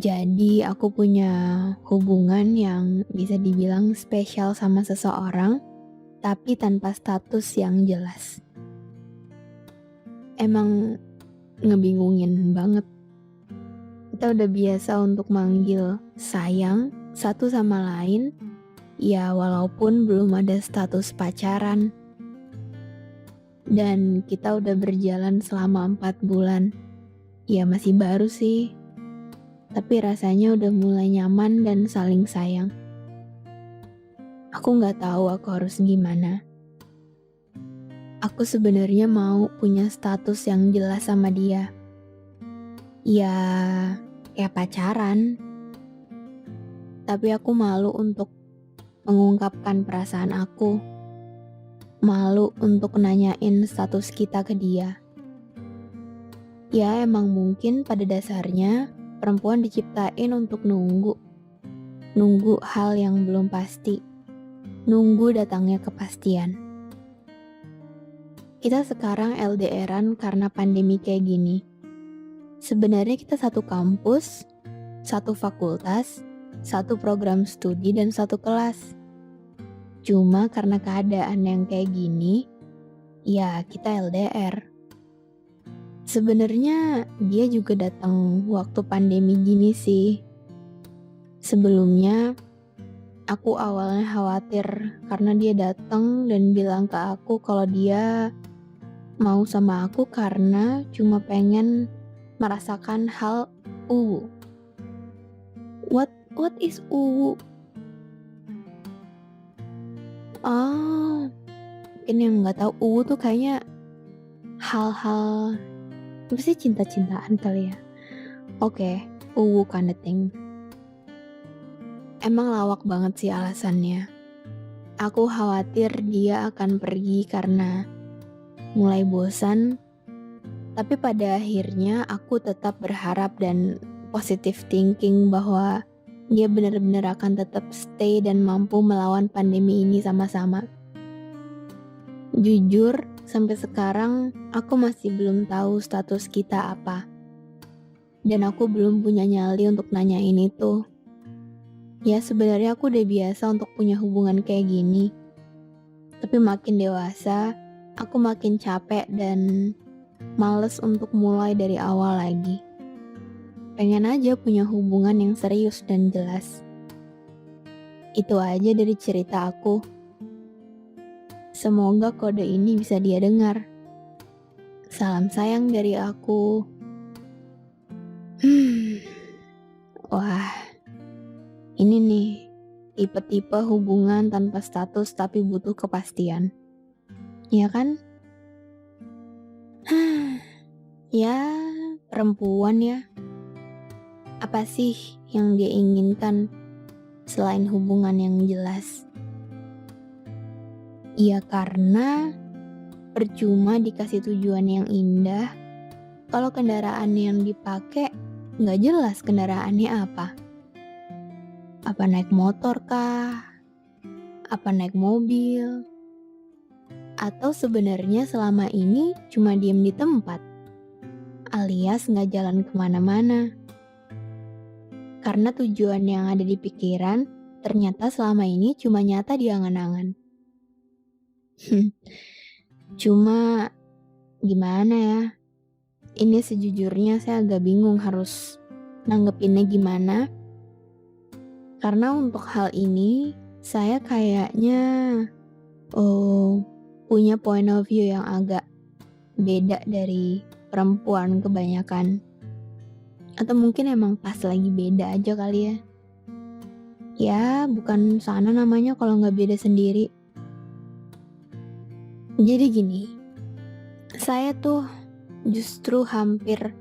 Jadi aku punya hubungan yang bisa dibilang spesial sama seseorang, tapi tanpa status yang jelas. Emang ngebingungin banget. Kita udah biasa untuk manggil sayang satu sama lain, ya walaupun belum ada status pacaran. Dan kita udah berjalan selama 4 bulan. Ya masih baru sih, tapi rasanya udah mulai nyaman dan saling sayang. Aku nggak tahu aku harus gimana. Aku sebenarnya mau punya status yang jelas sama dia. Ya, kayak pacaran. Tapi aku malu untuk mengungkapkan perasaan aku. Malu untuk nanyain status kita ke dia. Ya, emang mungkin pada dasarnya perempuan diciptain untuk nunggu. Nunggu hal yang belum pasti. Nunggu datangnya kepastian. Kita sekarang LDRan karena pandemi kayak gini. Sebenarnya kita satu kampus, satu fakultas, satu program studi dan satu kelas. Cuma karena keadaan yang kayak gini, ya kita LDR. Sebenarnya dia juga datang waktu pandemi gini sih. Sebelumnya aku awalnya khawatir karena dia datang dan bilang ke aku kalau dia mau sama aku karena cuma pengen merasakan hal uwu. What is uwu? Oh, mungkin yang nggak tahu uwu tuh kayaknya hal-hal apa sih, cinta-cintaan kali ya. Oke, uwu kind of thing. Emang lawak banget sih alasannya. Aku khawatir dia akan pergi karena mulai bosan. Tapi pada akhirnya aku tetap berharap dan positive thinking bahwa dia benar-benar akan tetap stay dan mampu melawan pandemi ini sama-sama. Jujur, sampai sekarang aku masih belum tahu status kita apa. Dan aku belum punya nyali untuk nanyain itu. Ya sebenarnya aku udah biasa untuk punya hubungan kayak gini. Tapi makin dewasa, aku makin capek dan males untuk mulai dari awal lagi. Pengen aja punya hubungan yang serius dan jelas. Itu aja dari cerita aku. Semoga kode ini bisa dia dengar. Salam sayang dari aku. Wah, ini nih tipe-tipe hubungan tanpa status tapi butuh kepastian. Iya kan? Ya, perempuan ya. Apa sih yang dia inginkan selain hubungan yang jelas? Ya karena percuma dikasih tujuan yang indah kalau kendaraan yang dipakai nggak jelas kendaraannya apa. Apa naik motor kah? Apa naik mobil? Atau sebenarnya selama ini cuma diem di tempat, alias nggak jalan kemana-mana. Karena tujuan yang ada di pikiran ternyata selama ini cuma nyata di angan-angan. Cuma gimana ya? Ini sejujurnya saya agak bingung harus nanggepinnya gimana. Karena untuk hal ini saya kayaknya punya point of view yang agak beda dari perempuan kebanyakan. Atau mungkin emang pas lagi beda aja kali ya. Ya bukan sana namanya kalau nggak beda sendiri. Jadi gini, saya tuh justru hampir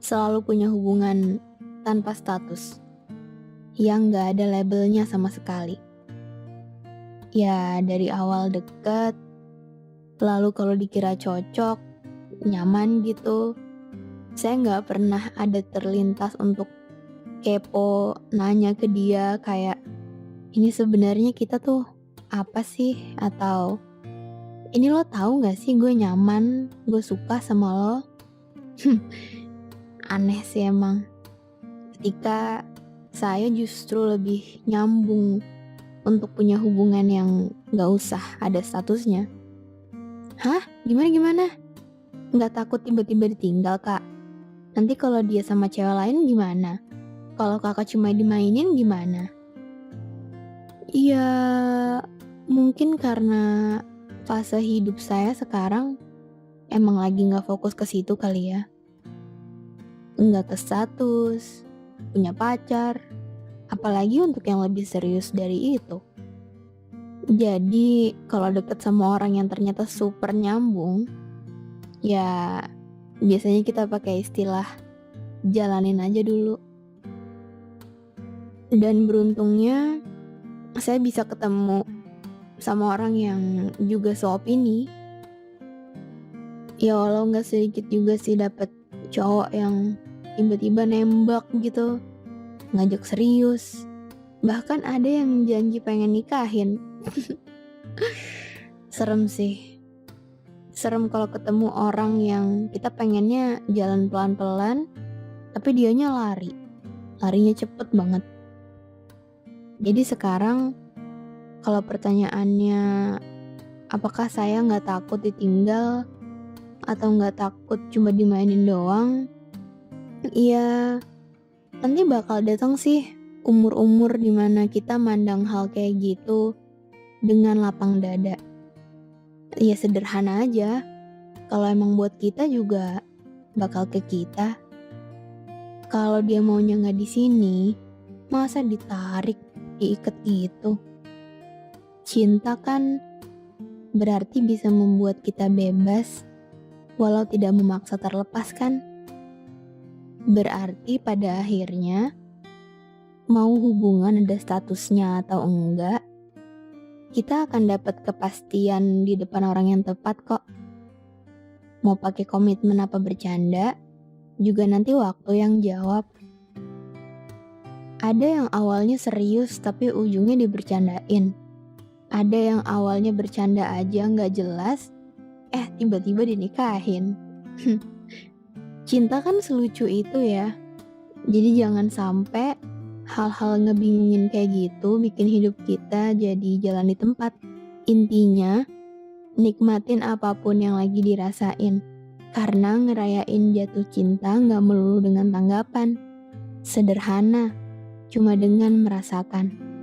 selalu punya hubungan tanpa status. Yang nggak ada labelnya sama sekali. Ya dari awal deket, lalu kalau dikira cocok, nyaman gitu. Saya nggak pernah ada terlintas untuk kepo, nanya ke dia kayak, ini sebenarnya kita tuh apa sih? Atau, ini lo tahu nggak sih gue nyaman, gue suka sama lo? Aneh sih emang. ketika saya justru lebih nyambung untuk punya hubungan yang nggak usah ada statusnya. Hah? Gimana gimana? Nggak takut tiba-tiba ditinggal, Kak? Nanti kalau dia sama cewek lain gimana? Kalau Kakak cuma dimainin gimana? Ya, mungkin karena fase hidup saya sekarang emang lagi nggak fokus ke situ kali ya. Nggak ke status, punya pacar, apalagi untuk yang lebih serius dari itu. Jadi, kalau deket sama orang yang ternyata super nyambung, ya biasanya kita pakai istilah jalanin aja dulu. Dan beruntungnya saya bisa ketemu sama orang yang juga seopini. Ya walau nggak sedikit juga sih dapet cowok yang tiba-tiba nembak gitu, ngajak serius. Bahkan ada yang janji pengen nikahin. Serem sih. Serem kalau ketemu orang yang kita pengennya jalan pelan-pelan, tapi dianya lari. Larinya cepet banget. Jadi sekarang kalau pertanyaannya apakah saya nggak takut ditinggal atau nggak takut cuma dimainin doang? Iya, nanti bakal datang sih umur-umur dimana kita mandang hal kayak gitu dengan lapang dada. Ya sederhana aja, kalau emang buat kita juga bakal ke kita. Kalau dia maunya nggak di sini, masa ditarik, diikat gitu. Cinta kan berarti bisa membuat kita bebas, walau tidak memaksa terlepas kan? Berarti pada akhirnya, mau hubungan ada statusnya atau enggak, kita akan dapat kepastian di depan orang yang tepat kok. Mau pakai komitmen apa bercanda, juga nanti waktu yang jawab. Ada yang awalnya serius tapi ujungnya dibercandain. Ada yang awalnya bercanda aja nggak jelas, tiba-tiba dinikahin. Cinta kan selucu itu ya. Jadi jangan sampai hal-hal ngebingungin kayak gitu bikin hidup kita jadi jalan di tempat. Intinya, nikmatin apapun yang lagi dirasain. Karena ngerayain jatuh cinta nggak melulu dengan tanggapan. Sederhana, cuma dengan merasakan.